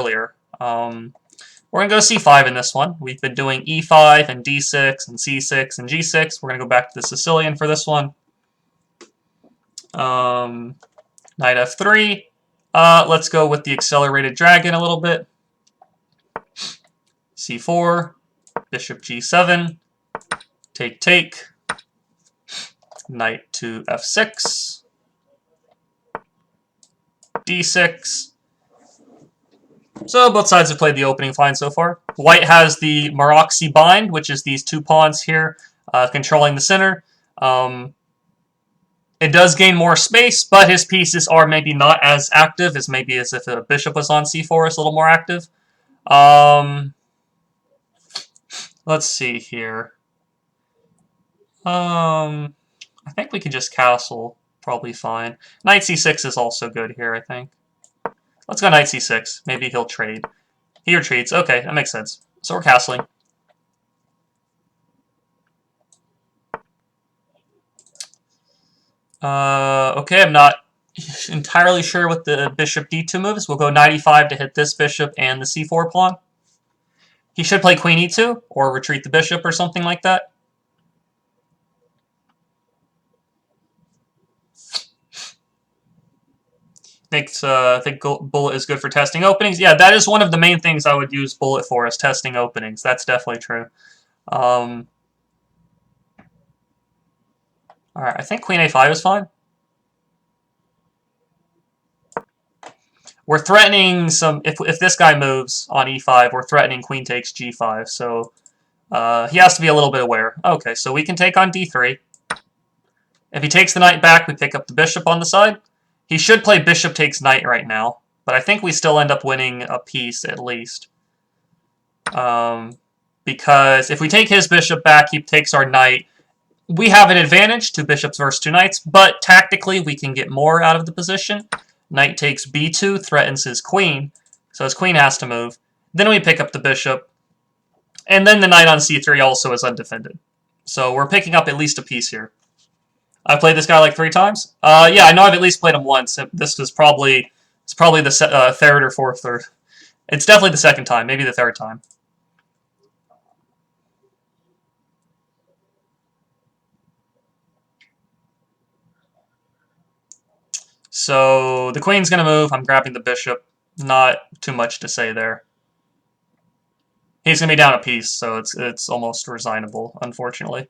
earlier. We're going to go c5 in this one. We've been doing e5 and d6 and c6 and g6. We're going to go back to the Sicilian for this one. Knight f3. Let's go with the accelerated dragon a little bit. c4. Bishop g7. Take, take. Knight to f6. d6. So both sides have played the opening fine so far. White has the Maroczy bind, which is these two pawns here controlling the center. It does gain more space, but his pieces are maybe not as active as maybe as if a bishop was on c4. It's a little more active. Let's see here. I think we can just castle. Probably fine. Knight c6 is also good here, I think. Let's go knight c6. Maybe he'll trade. He retreats. Okay, that makes sense. So we're castling. Okay, I'm not entirely sure what the bishop d2 moves. We'll go knight e5 to hit this bishop and the c4 pawn. He should play queen e2 or retreat the bishop or something like that. I think bullet is good for testing openings. Yeah, that is one of the main things I would use bullet for, is testing openings. That's definitely true. Alright, I think queen a5 is fine. We're threatening some... If this guy moves on e5, we're threatening queen takes g5, so he has to be a little bit aware. Okay, so we can take on d3. If he takes the knight back, we pick up the bishop on the side. He should play bishop takes knight right now, but I think we still end up winning a piece at least. Because if we take his bishop back, he takes our knight. We have an advantage, 2 bishops versus 2 knights, but tactically we can get more out of the position. Knight takes b2, threatens his queen, so his queen has to move. Then we pick up the bishop, and then the knight on c3 also is undefended. So we're picking up at least a piece here. I've played this guy like 3 times. Yeah, I know I've at least played him once. This was probably the third or fourth, or it's definitely the second time, maybe the third time. So the queen's gonna move. I'm grabbing the bishop. Not too much to say there. He's gonna be down a piece, so it's almost resignable, unfortunately.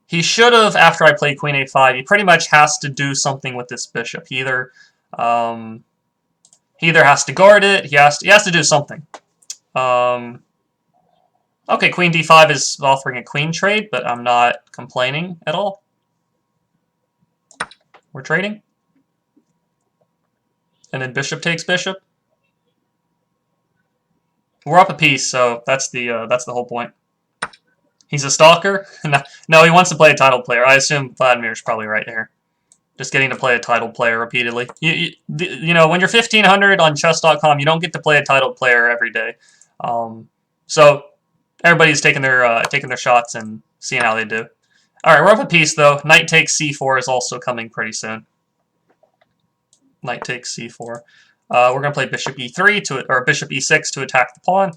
He should have, after I played queen a5, he pretty much has to do something with this bishop. He either has to guard it, he has to do something. Okay, queen d5 is offering a queen trade, but I'm not complaining at all. We're trading. And then bishop takes bishop. We're up a piece, so that's the whole point. He's a stalker? No, he wants to play a title player. I assume Vladimir's probably right here. Just getting to play a title player repeatedly. You know, when you're 1500 on chess.com, you don't get to play a title player every day. So everybody's taking their shots and seeing how they do. All right, we're up a piece though. Knight takes c4 is also coming pretty soon. Knight takes c4. We're gonna play bishop e3 or bishop e6 to attack the pawn.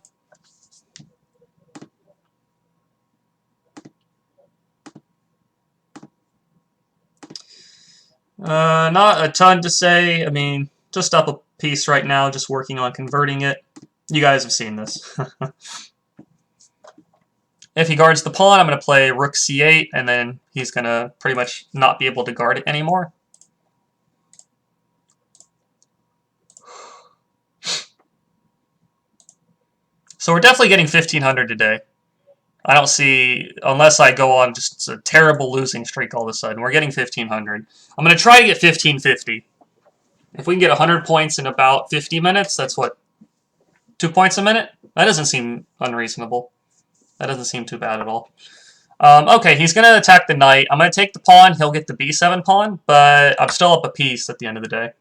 Not a ton to say. I mean, just up a piece right now, just working on converting it. You guys have seen this. If he guards the pawn, I'm going to play rook c8, and then he's going to pretty much not be able to guard it anymore. So we're definitely getting 1500 today. I don't see, unless I go on just a terrible losing streak all of a sudden, we're getting 1500. I'm going to try to get 1550. If we can get 100 points in about 50 minutes, that's what, 2 points a minute? That doesn't seem unreasonable. That doesn't seem too bad at all. Okay, he's going to attack the knight. I'm going to take the pawn. He'll get the b7 pawn, but I'm still up a piece at the end of the day.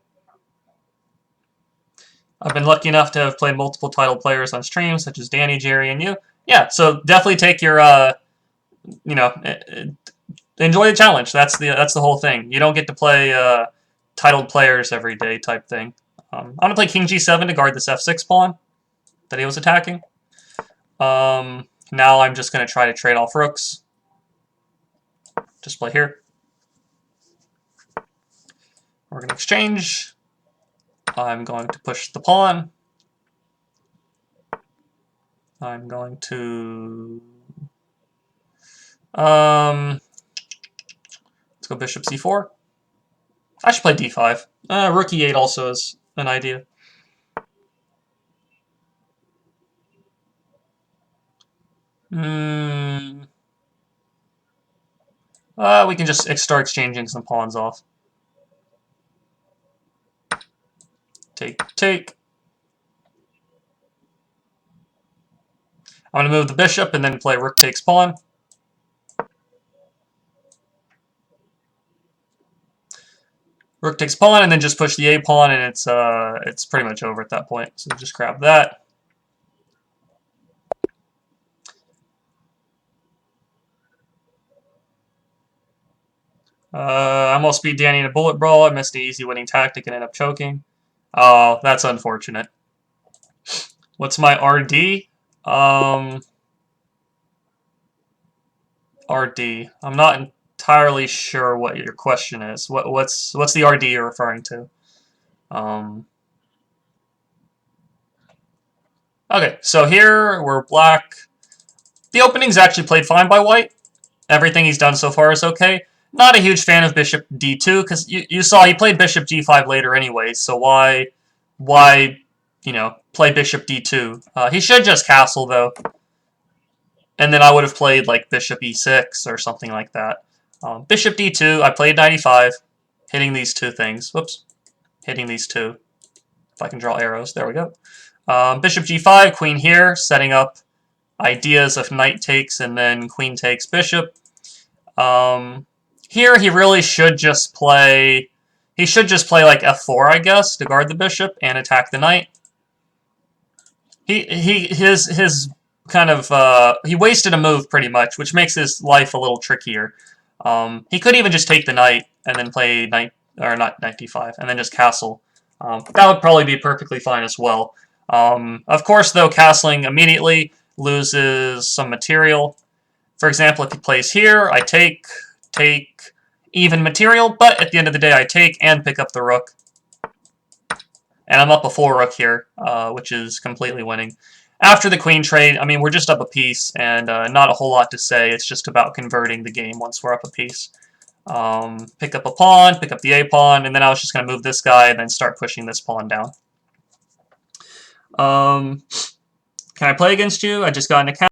I've been lucky enough to have played multiple title players on stream, such as Danny, Jerry, and you. Yeah, so definitely take your, you know, enjoy the challenge. That's the whole thing. You don't get to play titled players every day type thing. I'm going to play king g7 to guard this f6 pawn that he was attacking. Now I'm just going to try to trade off rooks. Just play here. We're going to exchange. I'm going to push the pawn. I'm going to... let's go bishop c4. I should play d5. Rook e8 also is an idea. We can just start exchanging some pawns off. Take, take. I'm going to move the bishop and then play rook takes pawn. Rook takes pawn and then just push the a pawn, and it's pretty much over at that point. So just grab that. I almost beat Danny in a bullet brawl. I missed the easy winning tactic and ended up choking. Oh, that's unfortunate. What's my RD? RD. I'm not entirely sure what your question is. What's the RD you're referring to? Okay, so here we're black. The opening's actually played fine by white. Everything he's done so far is okay. Not a huge fan of bishop d2, because you saw he played bishop g5 later anyway, so why play bishop d2? He should just castle, though. And then I would have played, like, bishop e6 or something like that. Bishop d2, I played 95, hitting these two things. Whoops. Hitting these two. If I can draw arrows. There we go. Bishop g5, queen here, setting up ideas of knight takes and then queen takes bishop. Here he really should just play... He should just play like f4, I guess, to guard the bishop and attack the knight. His kind of he wasted a move pretty much, which makes his life a little trickier. He could even just take the knight and then play knight, or not knight d5, and then just castle. That would probably be perfectly fine as well. Of course, though, castling immediately loses some material. For example, if he plays here, I take even material, but at the end of the day, I take and pick up the rook. And I'm up a 4 rook here, which is completely winning. After the queen trade, I mean, we're just up a piece, and not a whole lot to say. It's just about converting the game once we're up a piece. Pick up a pawn, pick up the a pawn, and then I was just going to move this guy and then start pushing this pawn down. Can I play against you? I just got an account.